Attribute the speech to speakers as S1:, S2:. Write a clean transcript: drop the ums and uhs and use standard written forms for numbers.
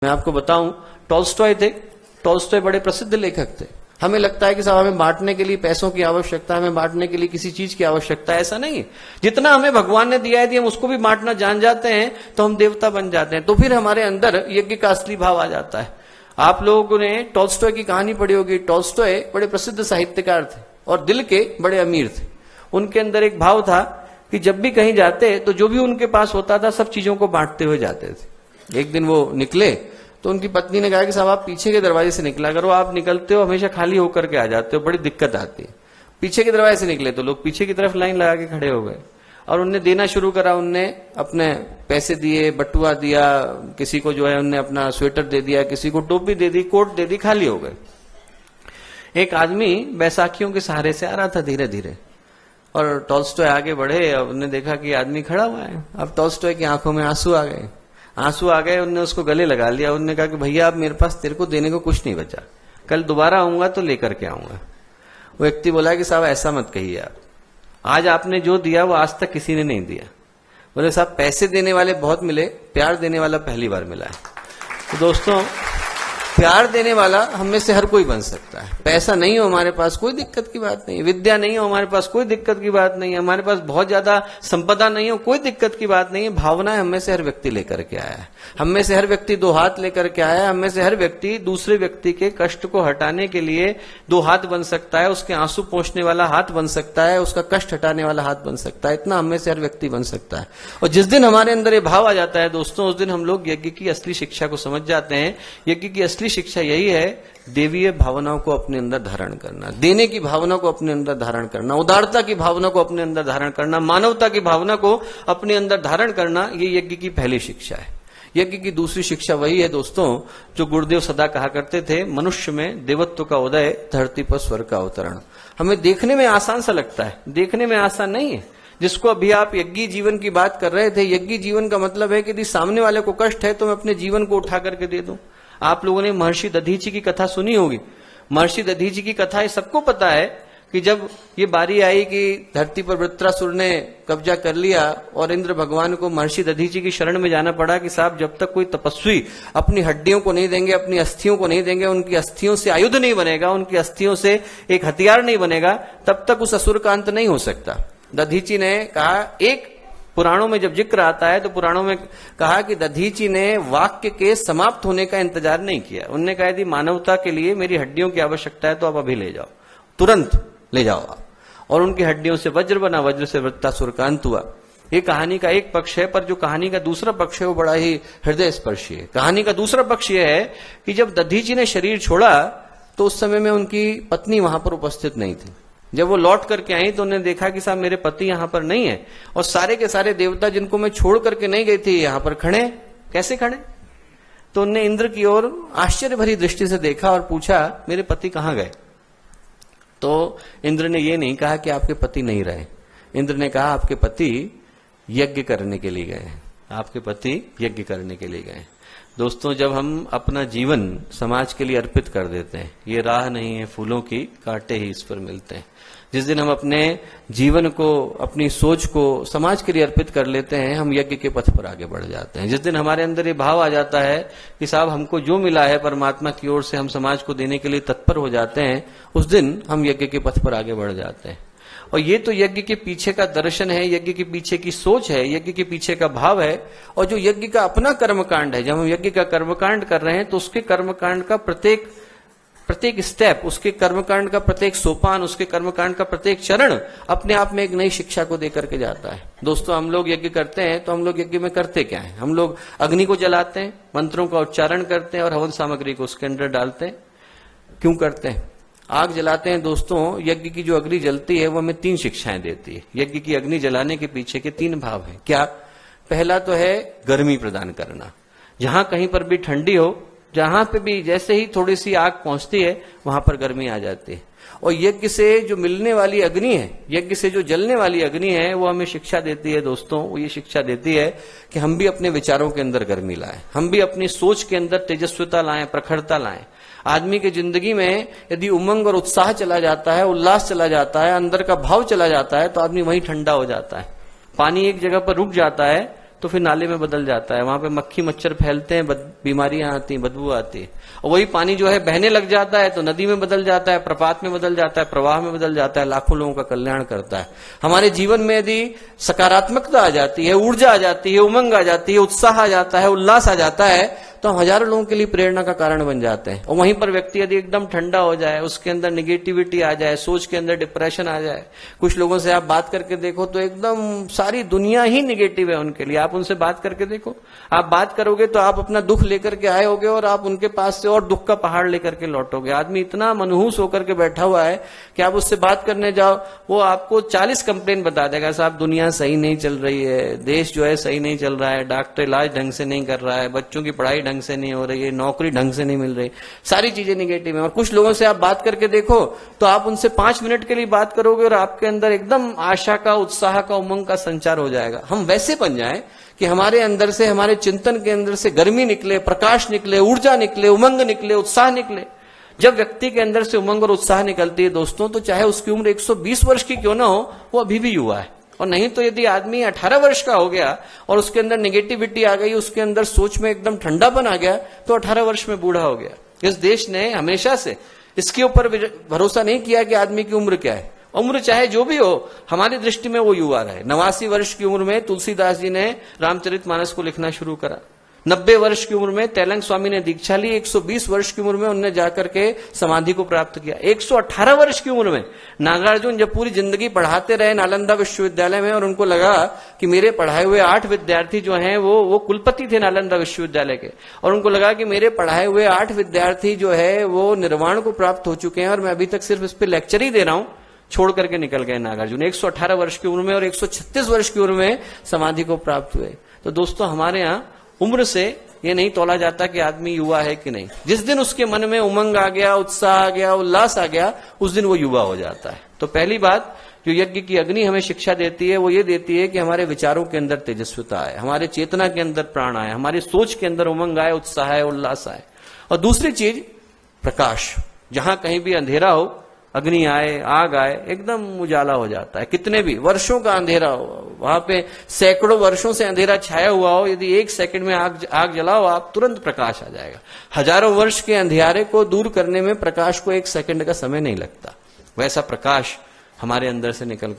S1: मैं आपको बताऊं, टॉल्स्टॉय थे। टॉल्स्टॉय बड़े प्रसिद्ध लेखक थे। हमें लगता है कि साहब हमें बांटने के लिए पैसों की आवश्यकता है, हमें बांटने के लिए किसी चीज की आवश्यकता है। ऐसा नहीं है। जितना हमें भगवान ने दिया है यदि हम उसको भी बांटना जान जाते हैं तो हम देवता बन जाते हैं। तो फिर हमारे अंदर यज्ञ का असली भाव आ जाता है। आप लोगों ने टॉल्स्टॉय की कहानी पढ़ी होगी। टॉल्स्टॉय बड़े प्रसिद्ध साहित्यकार थे और दिल के बड़े अमीर थे। उनके अंदर एक भाव था कि जब भी कहीं जाते तो जो भी उनके पास होता था सब चीजों को बांटते हुए जाते थे। एक दिन वो निकले तो उनकी पत्नी ने कहा कि साहब आप पीछे के दरवाजे से निकला करो, आप निकलते हो हमेशा खाली होकर के आ जाते हो, बड़ी दिक्कत आती है। पीछे के दरवाजे से निकले तो लोग पीछे की तरफ लाइन लगा के खड़े हो गए और उनने देना शुरू करा। उनने अपने पैसे दिए, बटुआ दिया, किसी को जो है उनने अपना स्वेटर दे दिया, किसी को टोपी दे दी, कोट दे दी, खाली हो गए। एक आदमी बैसाखियों के सहारे से आ रहा था धीरे धीरे और टॉल्स्टॉय आगे बढ़े। अब उन्होंने देखा कि आदमी खड़ा हुआ है। अब टॉल्स्टॉय की आंखों में आंसू आ गए। उनने उसको गले लगा लिया। उन्होंने कहा कि भैया अब मेरे पास तेरे को देने को कुछ नहीं बचा, कल दोबारा आऊंगा तो लेकर के आऊंगा। वो व्यक्ति बोला कि साहब ऐसा मत कहिए आप, आज आपने जो दिया वो आज तक किसी ने नहीं दिया। बोले साहब पैसे देने वाले बहुत मिले, प्यार देने वाला पहली बार मिला है। तो दोस्तों, प्यार देने वाला हम में से हर कोई बन सकता है। पैसा नहीं हो हमारे पास कोई दिक्कत की बात नहीं, विद्या नहीं हो हमारे पास कोई दिक्कत की बात नहीं है, हमारे पास बहुत ज्यादा संपदा नहीं हो कोई दिक्कत की बात नहीं है। भावनाएं हम में से हर व्यक्ति लेकर के आया है। हम में से हर व्यक्ति दो हाथ लेकर के आया है। हम में से हर व्यक्ति दूसरे व्यक्ति के कष्ट को हटाने के लिए दो हाथ बन सकता है, उसके आंसू पोंछने वाला हाथ बन सकता है, उसका कष्ट हटाने वाला हाथ बन सकता है। इतना हम में से हर व्यक्ति बन सकता है। और जिस दिन हमारे अंदर ये भाव आ जाता है दोस्तों, उस दिन हम लोग यज्ञ की असली शिक्षा को समझ जाते हैं। यज्ञ की असली शिक्षा यही है, देवीय भावनाओं को अपने अंदर धारण करना, देने की भावना को अपने अंदर धारण करना, उदारता की भावना को अपने अंदर धारण करना, मानवता की भावना को अपने अंदर धारण करना। ये यज्ञ की पहली शिक्षा है। यज्ञ की दूसरी शिक्षा वही है दोस्तों जो गुरुदेव सदा कहा करते थे, मनुष्य में देवत्व का उदय, धरती पर स्वर्ग का अवतरण। हमें देखने में आसान सा लगता है, देखने में आसान नहीं है। जिसको अभी आप यज्ञ जीवन की बात कर रहे थे, यज्ञ जीवन का मतलब है कि यदि सामने वाले को कष्ट है तो मैं अपने जीवन को उठा करके दे दूं। आप लोगों ने महर्षि दधीचि की कथा सुनी होगी। महर्षि दधीचि की कथा, ये सबको पता है कि जब ये बारी आई कि धरती पर वृत्रासुर ने कब्जा कर लिया और इंद्र भगवान को महर्षि दधीचि की शरण में जाना पड़ा कि साहब जब तक कोई तपस्वी अपनी हड्डियों को नहीं देंगे, अपनी अस्थियों को नहीं देंगे, उनकी अस्थियों से आयुध नहीं बनेगा, उनकी अस्थियों से एक हथियार नहीं बनेगा, तब तक उस असुर का अंत नहीं हो सकता। दधीचि ने कहा, एक पुराणों में जब जिक्र आता है तो पुराणों में कहा कि दधीचि ने वाक्य के समाप्त होने का इंतजार नहीं किया। उन्होंने कहा यदि मानवता के लिए मेरी हड्डियों की आवश्यकता है तो आप अभी ले जाओ, तुरंत ले जाओ आप। और उनकी हड्डियों से वज्र बना, वज्र से वृत्तासुर का अंत हुआ। ये कहानी का एक पक्ष है, पर जो कहानी का दूसरा पक्ष है वो बड़ा ही हृदय स्पर्शी है। कहानी का दूसरा पक्ष यह है कि जब दधीचि ने शरीर छोड़ा तो उस समय में उनकी पत्नी वहां पर उपस्थित नहीं थी। जब वो लौट करके आई तो उन्होंने देखा कि साहब मेरे पति यहां पर नहीं है और सारे के सारे देवता जिनको मैं छोड़ करके नहीं गई थी यहां पर खड़े, कैसे खड़े? तो उन्होंने इंद्र की ओर आश्चर्य भरी दृष्टि से देखा और पूछा मेरे पति कहां गए? तो इंद्र ने ये नहीं कहा कि आपके पति नहीं रहे। इंद्र ने कहा आपके पति यज्ञ करने के लिए गए, आपके पति यज्ञ करने के लिए गए। दोस्तों, जब हम अपना जीवन समाज के लिए अर्पित कर देते हैं, ये राह नहीं है फूलों की, कांटे ही इस पर मिलते हैं। जिस दिन हम अपने जीवन को, अपनी सोच को समाज के लिए अर्पित कर लेते हैं, हम यज्ञ के पथ पर आगे बढ़ जाते हैं। जिस दिन हमारे अंदर ये भाव आ जाता है कि साहब हमको जो मिला है परमात्मा की ओर से हम समाज को देने के लिए तत्पर हो जाते हैं, उस दिन हम यज्ञ के पथ पर आगे बढ़ जाते हैं। और ये तो यज्ञ के पीछे का दर्शन है, यज्ञ के पीछे की सोच है, यज्ञ के पीछे का भाव है। और जो यज्ञ का अपना कर्मकांड है, जब हम यज्ञ का कर्मकांड कर रहे हैं तो उसके कर्मकांड का प्रत्येक स्टेप, उसके कर्मकांड का प्रत्येक सोपान, उसके कर्मकांड का प्रत्येक चरण अपने आप में एक नई शिक्षा को देकर के जाता है। दोस्तों, हम लोग यज्ञ करते हैं तो हम लोग यज्ञ में करते क्या है? हम लोग अग्नि को जलाते हैं, मंत्रों का उच्चारण करते हैं और हवन सामग्री को उसके अंदर डालते हैं। क्यों करते हैं? आग जलाते हैं दोस्तों। यज्ञ की जो अग्नि जलती है वो हमें 3 शिक्षाएं देती है। यज्ञ की अग्नि जलाने के पीछे के 3 भाव हैं। क्या? पहला तो है गर्मी प्रदान करना। जहां कहीं पर भी ठंडी हो, जहां पे भी जैसे ही थोड़ी सी आग पहुंचती है वहां पर गर्मी आ जाती है। और यज्ञ से जो मिलने वाली अग्नि है, यज्ञ से जो जलने वाली अग्नि है, वो हमें शिक्षा देती है दोस्तों। वो ये शिक्षा देती है कि हम भी अपने विचारों के अंदर गर्मी लाएं, हम भी अपनी सोच के अंदर तेजस्विता लाएं, प्रखरता लाएं। आदमी की जिंदगी में यदि उमंग और उत्साह चला जाता है, उल्लास चला जाता है, अंदर का भाव चला जाता है, तो आदमी वहीं ठंडा हो जाता है। पानी एक जगह पर रुक जाता है तो फिर नाले में बदल जाता है, वहां पे मक्खी मच्छर फैलते हैं, बीमारियां आती हैं, बदबू आती है। और वही पानी जो है बहने लग जाता है तो नदी में बदल जाता है, प्रपात में बदल जाता है, प्रवाह में बदल जाता है, लाखों लोगों का कल्याण करता है। हमारे जीवन में यदि सकारात्मकता आ जाती है, ऊर्जा आ जाती है, उमंग आ जाती है, उत्साह आ जाता है, उल्लास आ जाता है, तो हम हजारों लोगों के लिए प्रेरणा का कारण बन जाते हैं। और वहीं पर व्यक्ति यदि एकदम ठंडा हो जाए, उसके अंदर निगेटिविटी आ जाए, सोच के अंदर डिप्रेशन आ जाए, कुछ लोगों से आप बात करके देखो तो एकदम सारी दुनिया ही निगेटिव है उनके लिए। आप उनसे बात करके देखो, आप बात करोगे तो आप अपना दुख लेकर के आए होगे और आप उनके पास से और दुख का पहाड़ लेकर के लौटोगे। आदमी इतना मनहूस होकर के बैठा हुआ है कि आप उससे बात करने जाओ, वो आपको 40 कंप्लेन बता देगा, साहब दुनिया सही नहीं चल रही है, देश जो है सही नहीं चल रहा है, डॉक्टर इलाज ढंग से नहीं कर रहा है, बच्चों की पढ़ाई ढंग से नहीं हो रही है, नौकरी ढंग से नहीं मिल रही, सारी चीजें निगेटिव है। और कुछ लोगों से आप बात करके देखो तो आप उनसे 5 मिनट के लिए बात करोगे और आपके अंदर एकदम आशा का, उत्साह का, उमंग का संचार हो जाएगा। हम वैसे बन जाएं कि हमारे अंदर से, हमारे चिंतन के अंदर से गर्मी निकले, प्रकाश निकले, ऊर्जा निकले, उमंग निकले, उत्साह निकले। जब व्यक्ति के अंदर से उमंग और उत्साह निकलती है दोस्तों, तो चाहे उसकी उम्र 120 वर्ष की क्यों ना हो, वो अभी भी युवा है। और नहीं तो यदि आदमी 18 वर्ष का हो गया और उसके अंदर नेगेटिविटी आ गई, उसके अंदर सोच में एकदम ठंडापन आ गया, तो 18 वर्ष में बूढ़ा हो गया। इस देश ने हमेशा से इसके ऊपर भरोसा नहीं किया कि आदमी की उम्र क्या है। उम्र चाहे जो भी हो, हमारी दृष्टि में वो युवा रहे। 89 वर्ष की उम्र में तुलसीदास जी ने रामचरितमानस को लिखना शुरू करा। 90 वर्ष की उम्र में तेलंग स्वामी ने दीक्षा ली। 120 वर्ष की उम्र में उन्होंने जाकर के समाधि को प्राप्त किया। 118 वर्ष की उम्र में नागार्जुन जब पूरी जिंदगी पढ़ाते रहे नालंदा विश्वविद्यालय में, और उनको लगा कि मेरे पढ़ाए हुए 8 विद्यार्थी जो हैं वो कुलपति थे नालंदा विश्वविद्यालय के, और उनको लगा कि मेरे पढ़ाए हुए 8 विद्यार्थी जो है वो निर्वाण को प्राप्त हो चुके हैं और मैं अभी तक सिर्फ इस पर लेक्चर ही दे रहा हूं, छोड़ करके निकल गए नागार्जुन। 118 वर्ष की उम्र में और 136 वर्ष की उम्र में समाधि को प्राप्त हुए। तो दोस्तों, हमारे यहाँ उम्र से ये नहीं तोला जाता कि आदमी युवा है कि नहीं। जिस दिन उसके मन में उमंग आ गया, उत्साह आ गया, उल्लास आ गया, उस दिन वो युवा हो जाता है। तो पहली बात जो यज्ञ की अग्नि हमें शिक्षा देती है, वो ये देती है कि हमारे विचारों के अंदर तेजस्विता आए, हमारे चेतना के अंदर प्राण आए, हमारी सोच के अंदर उमंग आए, उत्साह आए, उल्लास आए। और दूसरी चीज प्रकाश। जहां कहीं भी अंधेरा हो, अग्नि आए, आग आए, एकदम उजाला हो जाता है। कितने भी वर्षों का अंधेरा हो, वहां पे सैकड़ों वर्षों से अंधेरा छाया हुआ हो, यदि 1 सेकंड में आग जलाओ आप, तुरंत प्रकाश आ जाएगा। हजारों वर्ष के अंधियारे को दूर करने में प्रकाश को 1 सेकंड का समय नहीं लगता। वैसा प्रकाश हमारे अंदर से निकल